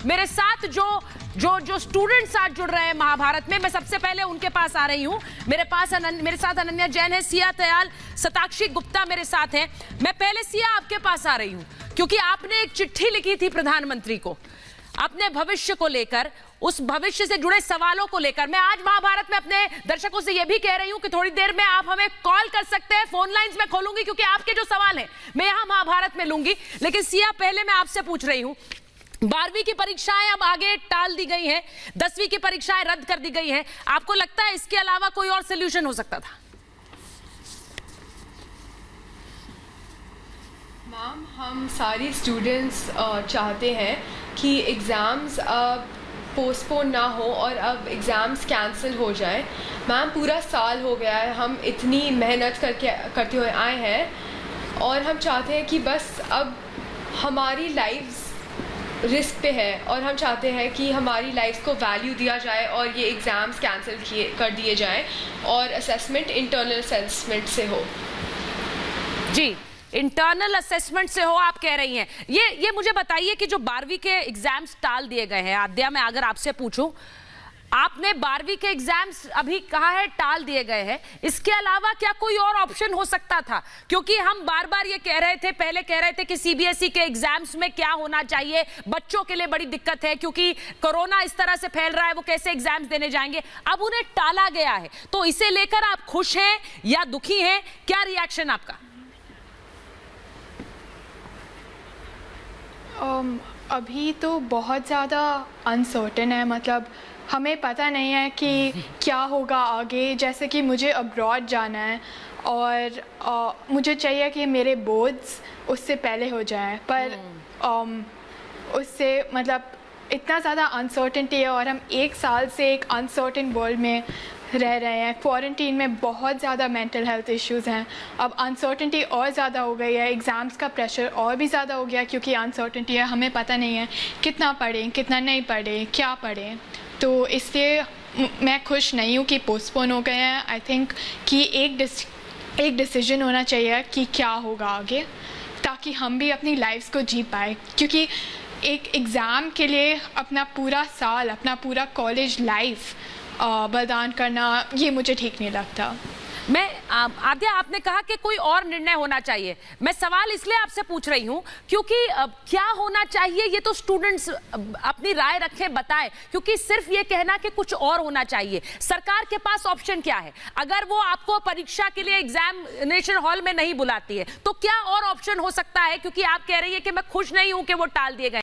मेरे साथ जो स्टूडेंट्स आज जुड़ रहे हैं महाभारत में, मैं सबसे पहले उनके पास आ रही हूं। मेरे साथ अनन्या जैन है, सिया दयाल, शताक्षी गुप्ता मेरे साथ हैं। मैं पहले सिया आपके पास आ रही हूं क्योंकि आपने एक चिट्ठी लिखी थी प्रधानमंत्री को अपने भविष्य को लेकर, उस भविष्य से जुड़े सवालों को लेकर। मैं आज महाभारत में अपने दर्शकों से यह भी कह रही हूं कि थोड़ी देर में आप हमें कॉल कर सकते हैं, फोन लाइंस में खोलूंगी क्योंकि आपके जो सवाल हैं मैं यहां महाभारत में लूंगी। लेकिन सिया, पहले मैं आपसे पूछ रही हूं, 12वीं की परीक्षाएं अब आगे टाल दी गई हैं, 10वीं की परीक्षाएं रद्द कर दी गई हैं। आपको लगता है इसके अलावा कोई और सोल्यूशन हो सकता था? मैम, हम सारी स्टूडेंट्स चाहते हैं कि एग्ज़ाम्स पोस्टपोन ना हो और अब एग्ज़ाम्स कैंसिल हो जाए। मैम, पूरा साल हो गया है, हम इतनी मेहनत करते हुए आए हैं और हम चाहते हैं कि बस अब हमारी लाइफ्स रिस्क पे है और हम चाहते हैं कि हमारी लाइफ को वैल्यू दिया जाए और ये एग्ज़ाम्स कैंसिल कर दिए जाएं और असेसमेंट इंटरनल असेसमेंट से हो। जी, इंटरनल असेसमेंट से हो, आप कह रही हैं। ये मुझे बताइए कि जो 12वीं के एग्जाम्स टाल दिए गए हैं, आद्या, मैं अगर आपसे पूछूं, आपने 12वीं के एग्जाम्स अभी कहा है टाल दिए गए हैं, इसके अलावा क्या कोई और ऑप्शन हो सकता था? क्योंकि हम बार बार ये कह रहे थे, पहले कह रहे थे कि सीबीएसई के एग्जाम्स में क्या होना चाहिए, बच्चों के लिए बड़ी दिक्कत है क्योंकि कोरोना इस तरह से फैल रहा है, वो कैसे एग्जाम्स देने जाएंगे। अब उन्हें टाला गया है, तो इसे लेकर आप खुश हैं या दुखी हैं? क्या रिएक्शन आपका? अभी तो बहुत ज़्यादा अनसर्टेन है, मतलब हमें पता नहीं है कि क्या होगा आगे। जैसे कि मुझे अब्रॉड जाना है और मुझे चाहिए कि मेरे बोर्ड्स उससे पहले हो जाएं, पर उससे मतलब इतना ज़्यादा अनसर्टेनिटी है और हम एक साल से एक अनसर्टेन वर्ल्ड में रह रहे हैं। क्वारंटीन में बहुत ज़्यादा मेंटल हेल्थ इश्यूज़ हैं, अब अनसर्टेनिटी और ज़्यादा हो गई है, एग्ज़ाम्स का प्रेशर और भी ज़्यादा हो गया क्योंकि अनसर्टेनिटी है, हमें पता नहीं है कितना पढ़ें, कितना नहीं पढ़ें, क्या पढ़ें। तो इसलिए मैं खुश नहीं हूँ कि पोस्टपोन हो गए हैं। आई थिंक कि एक डिसीजन होना चाहिए कि क्या होगा आगे, ताकि हम भी अपनी लाइफ्स को जी पाए, क्योंकि एक एग्ज़ाम के लिए अपना पूरा साल, अपना पूरा कॉलेज लाइफ बलिदान करना, ये मुझे ठीक नहीं लगता। मैं आद्या, आपने कहा कि कोई और निर्णय होना चाहिए। मैं सवाल इसलिए आपसे पूछ रही हूं क्योंकि क्या होना चाहिए ये तो स्टूडेंट्स अपनी राय रखें, बताएं, क्योंकि सिर्फ ये कहना कि कुछ और होना चाहिए, सरकार के पास ऑप्शन क्या है? अगर वो आपको परीक्षा के लिए एग्जामिनेशन हॉल में नहीं बुलाती है तो क्या और ऑप्शन हो सकता है? क्योंकि आप कह रही है कि मैं खुश नहीं हूं कि वो टाल दिए गए।